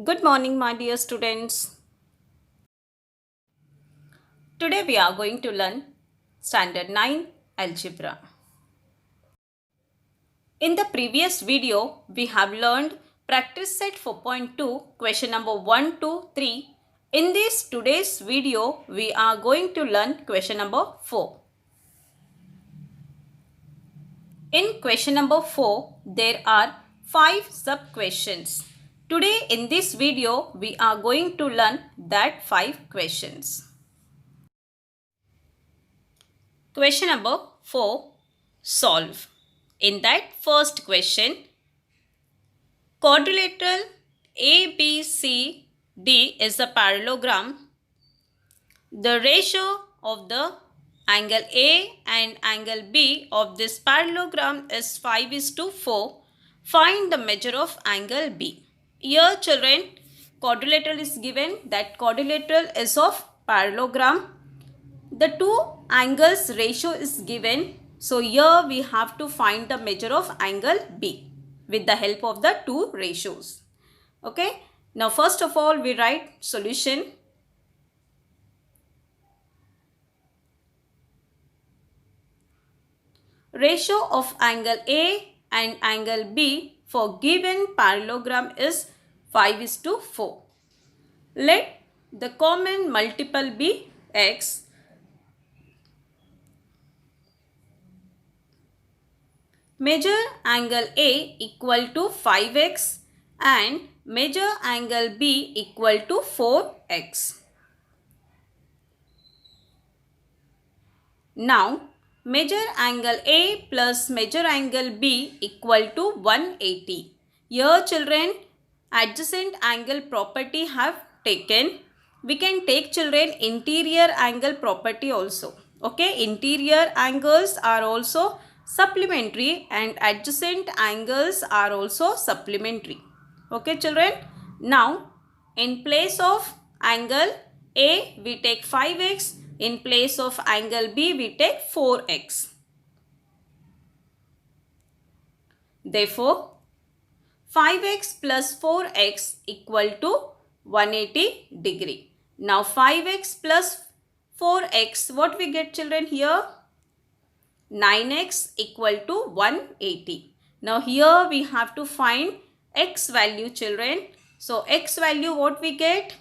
Good morning, my dear students. Today we are going to learn Standard 9 Algebra. In the previous video, we have learned Practice Set 4.2, question number 1 to 3. In this today's video, we are going to learn question number 4. In question number 4, there are 5 sub-questions. Today in this video, we are going to learn that 5 questions. Question number 4, solve. In that first question, quadrilateral ABCD is a parallelogram. The ratio of the angle A and angle B of this parallelogram is 5:4. Find the measure of angle B. Here children, quadrilateral is given. That quadrilateral is of parallelogram. The two angles ratio is given. So here we have to find the measure of angle B with the help of the two ratios. Okay. Now first of all we write solution. Ratio of angle A and angle B for given parallelogram is 5:4. Let the common multiple be x. Measure angle A equal to 5x and measure angle B equal to 4x. Now, measure angle A plus measure angle B equal to 180. Here children, adjacent angle property have taken. We can take children interior angle property also. Okay, interior angles are also supplementary and adjacent angles are also supplementary. Okay children, now in place of angle A we take 5x, in place of angle B we take 4x. Therefore 5x plus 4x equal to 180 degree. Now 5x plus 4x, what we get children here? 9x equal to 180. Now here we have to find x value children. So x value what we get?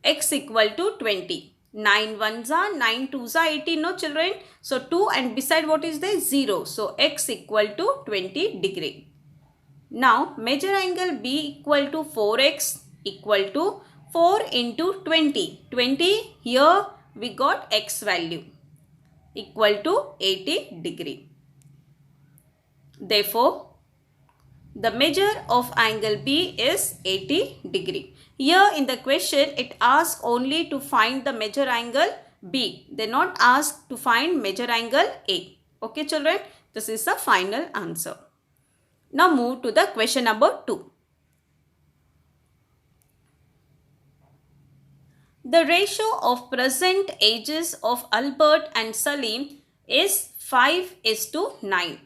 X equal to 20. 9 ones are 9 twos are 18, no children. So 2 and beside what is there? 0. So x equal to 20 degree. Now measure angle B equal to 4x equal to 4 into 20. 20 here we got x value equal to 80 degree. Therefore, the measure of angle B is 80 degree. Here in the question, it asks only to find the measure angle B. They not ask to find measure angle A. Okay children, this is the final answer. Now move to the question number 2. The ratio of present ages of Albert and Salim is 5:9.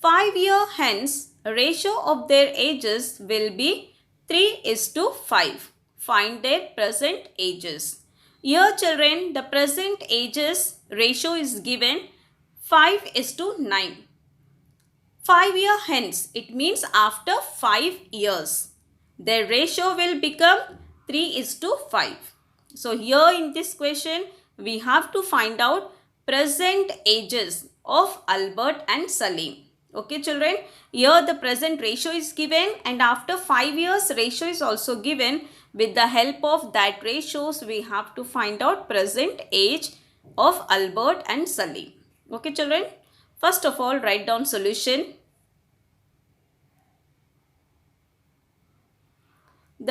5 years hence, ratio of their ages will be 3:5. Find their present ages. Here children, the present ages ratio is given 5:9. 5 years hence, it means after 5 years, their ratio will become 3:5. So here in this question, we have to find out present ages of Albert and Salim. Okay children, here the present ratio is given and after 5 years ratio is also given. With the help of that ratios, we have to find out present age of Albert and Salim. Okay children, first of all write down solution.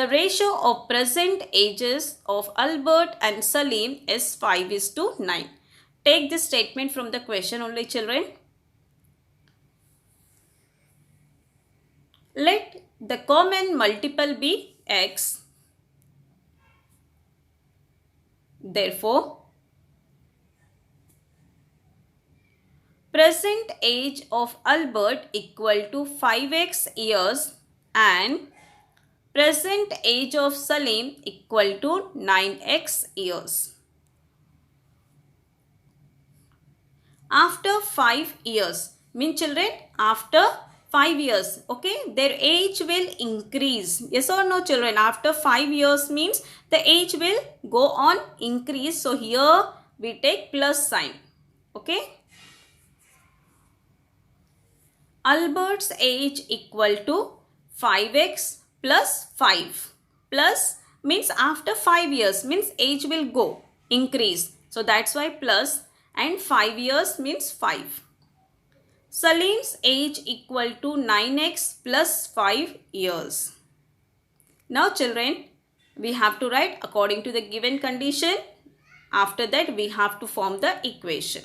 The ratio of present ages of Albert and Salim is 5:9. Take this statement from the question only children. Let the common multiple be x. Therefore, present age of Albert equal to 5x years and present age of Salim equal to 9x years. After 5 years, mean children, after 5 years, okay, their age will increase. Yes or no children? After 5 years means the age will go on increase. So here we take plus sign. Okay. Albert's age equal to 5x plus 5. Plus means after 5 years means age will go increase. So that's why plus, and 5 years means 5. Salim's age equal to 9x plus 5 years. Now children, we have to write according to the given condition. After that we have to form the equation.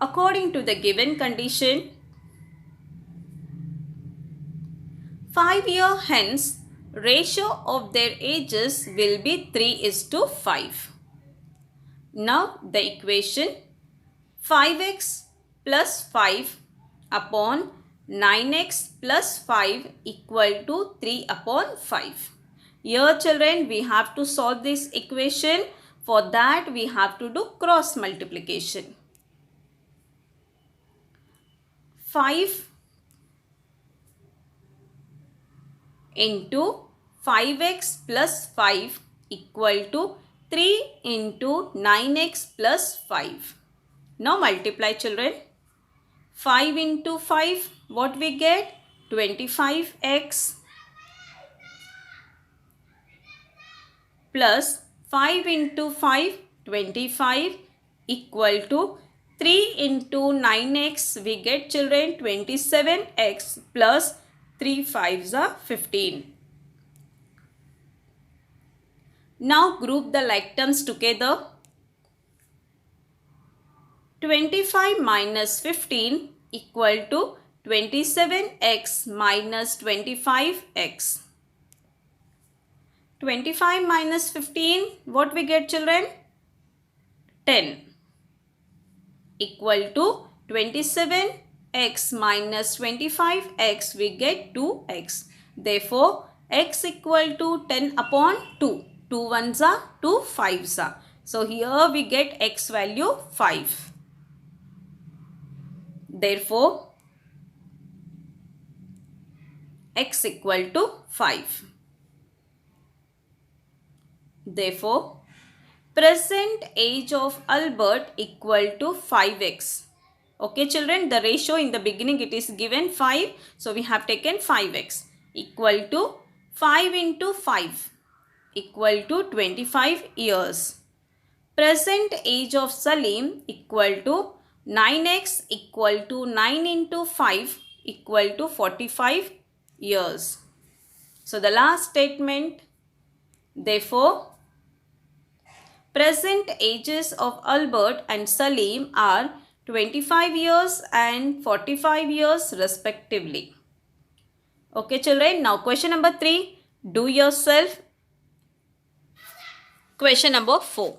According to the given condition, 5 years hence, ratio of their ages will be 3:5. Now the equation 5x plus 5 upon 9x plus 5 equal to 3/5. Here children, we have to solve this equation. For that we have to do cross multiplication. 5 into 5x plus 5 equal to 3 into 9x plus 5. Now multiply children. 5 into 5, what we get? 25x plus 5 into 5, 25 equal to 3 into 9x, we get children 27x plus 3 5s are 15. Now group the like terms together. 25 minus 15 equal to 27x minus 25x. 25 minus 15, what we get children? 10 equal to 27x minus 25x, we get 2x. Therefore, x equal to 10 upon 2. 2 1s are 2 5s are. So, here we get x value 5. Therefore, x equal to 5. Therefore, present age of Albert equal to 5x. Okay children, the ratio in the beginning it is given 5. So, we have taken 5x equal to 5 into 5 equal to 25 years. Present age of Salim equal to 9x equal to 9 into 5 equal to 45 years. So, the last statement, therefore, present ages of Albert and Salim are 25 years and 45 years respectively. Okay children, now question number 3, do yourself. Question number 4.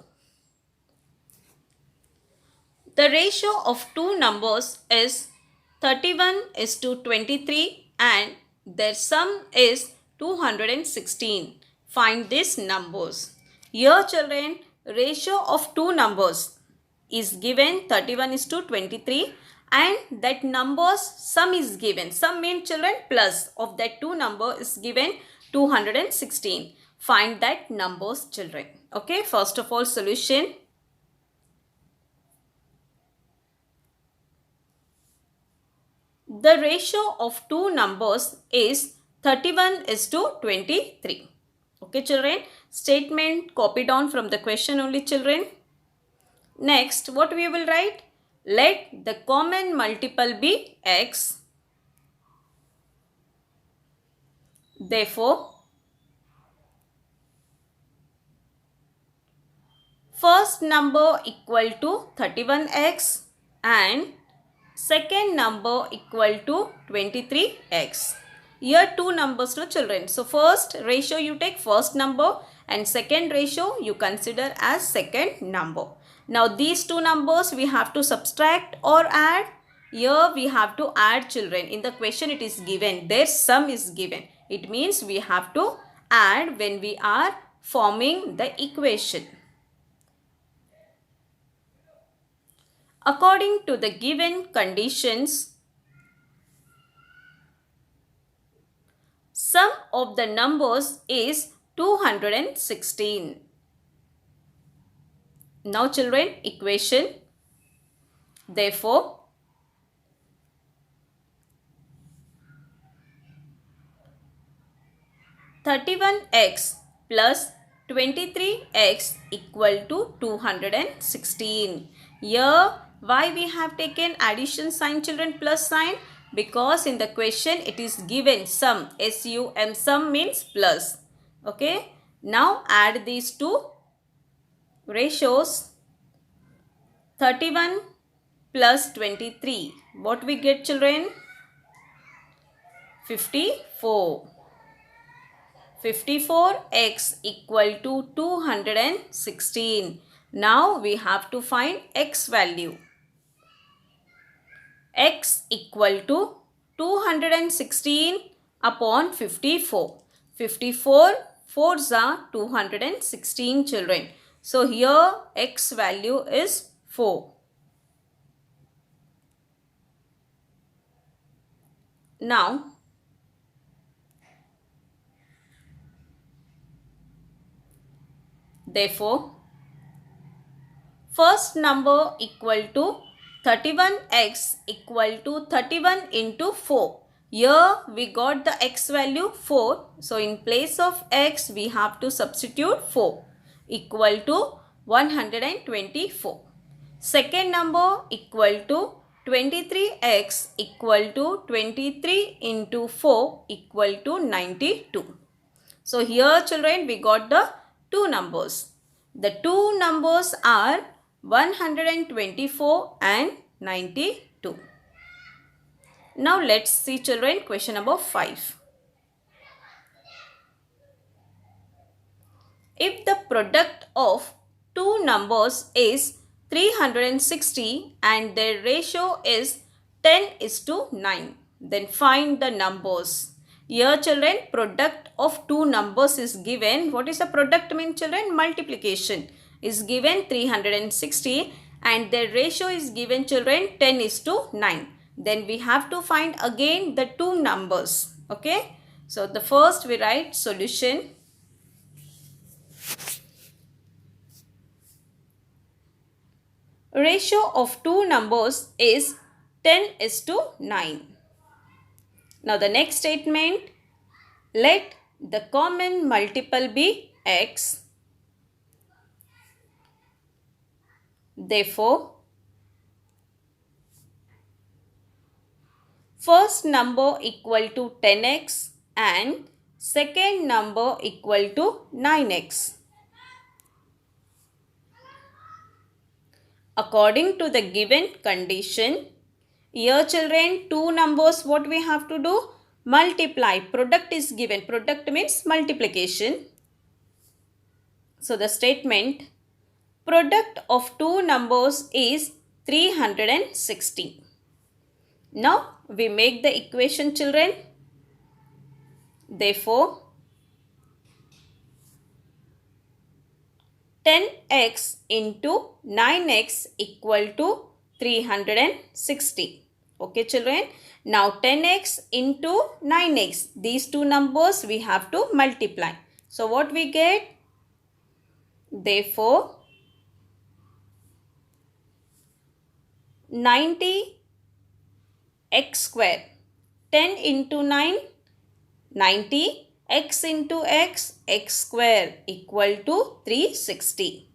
The ratio of two numbers is 31:23 and their sum is 216. Find these numbers. Here children, ratio of two numbers is given 31:23 and that number's sum is given. Sum means children plus of that two number is given 216. Find that numbers children. Okay, first of all solution. The ratio of two numbers is 31:23. Okay children, statement copied down from the question only children. Next, what we will write? Let the common multiple be x. Therefore, first number equal to 31x and second number equal to 23x. Here two numbers no children. So first ratio you take first number and second ratio you consider as second number. Now these two numbers we have to subtract or add. Here we have to add, children. In the question it is given, their sum is given. It means we have to add when we are forming the equation. According to the given conditions, sum of the numbers is 216. Now children, equation. Therefore, (31x plus 23x equal to 216. Here, why we have taken addition sign, children, plus sign? Because in the question it is given sum, S-U-M, sum means plus. Okay. Now add these two ratios. 31 plus 23. What we get, children? 54. 54x equal to 216. Now we have to find x value. X equal to 216 upon 54. 54 fours are 216, children. So here x value is 4. Now therefore, first number equal to 31x equal to 31 into 4. Here we got the x value 4. So in place of x we have to substitute 4 equal to 124. Second number equal to 23x equal to 23 into 4 equal to 92. So here, children, we got the two numbers. The two numbers are 124 and 92. Now let's see, children, question number 5. If the product of two numbers is 360 and their ratio is 10:9, then find the numbers. Here, children, product of two numbers is given. What is a product mean, children? Multiplication is given 360 and their ratio is given, children, 10:9. Then we have to find again the two numbers. Okay. So the first we write solution. Ratio of two numbers is 10:9. Now the next statement, let the common multiple be x. Therefore, first number equal to 10x and second number equal to 9x. According to the given condition, here, children, two numbers, what we have to do? Multiply. Product is given. Product means multiplication. So the statement, product of two numbers is 360. Now we make the equation, children. Therefore, 10x into 9x equal to 360. Okay, children. Now 10x into 9x. These two numbers we have to multiply. So what we get? Therefore, 90x square. 10 into 9, 90. X into x, x square equal to 360.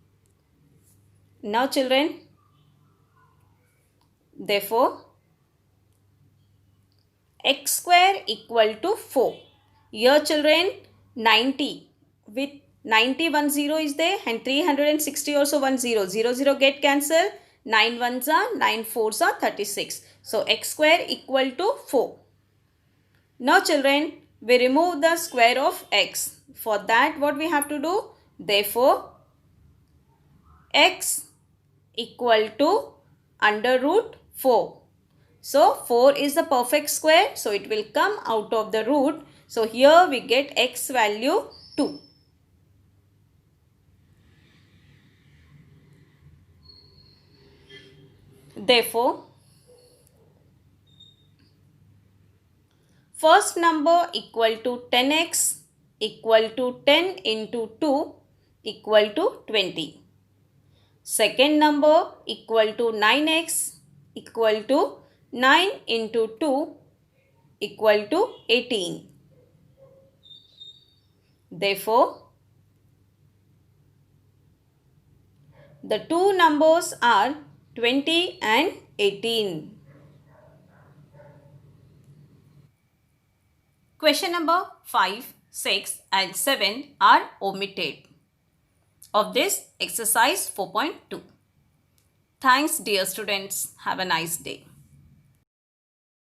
Now, children, therefore, x square equal to 4. Here, children, 90 with 90 1 0 is there and 360 also 1 0. 0 0 get cancelled. 9 1s are 9 4s are 36. So x square equal to 4. Now, children, we remove the square of x. For that, what we have to do? Therefore, x equal to under root 4. So, 4 is the perfect square. So, it will come out of the root. So, here we get x value 2. Therefore, first number equal to 10x equal to 10 into 2 equal to 20. Second number equal to 9x equal to 9 into 2 equal to 18. Therefore, the two numbers are 20 and 18. Question number 5, 6 and 7 are omitted of this exercise 4.2. Thanks dear students. Have a nice day.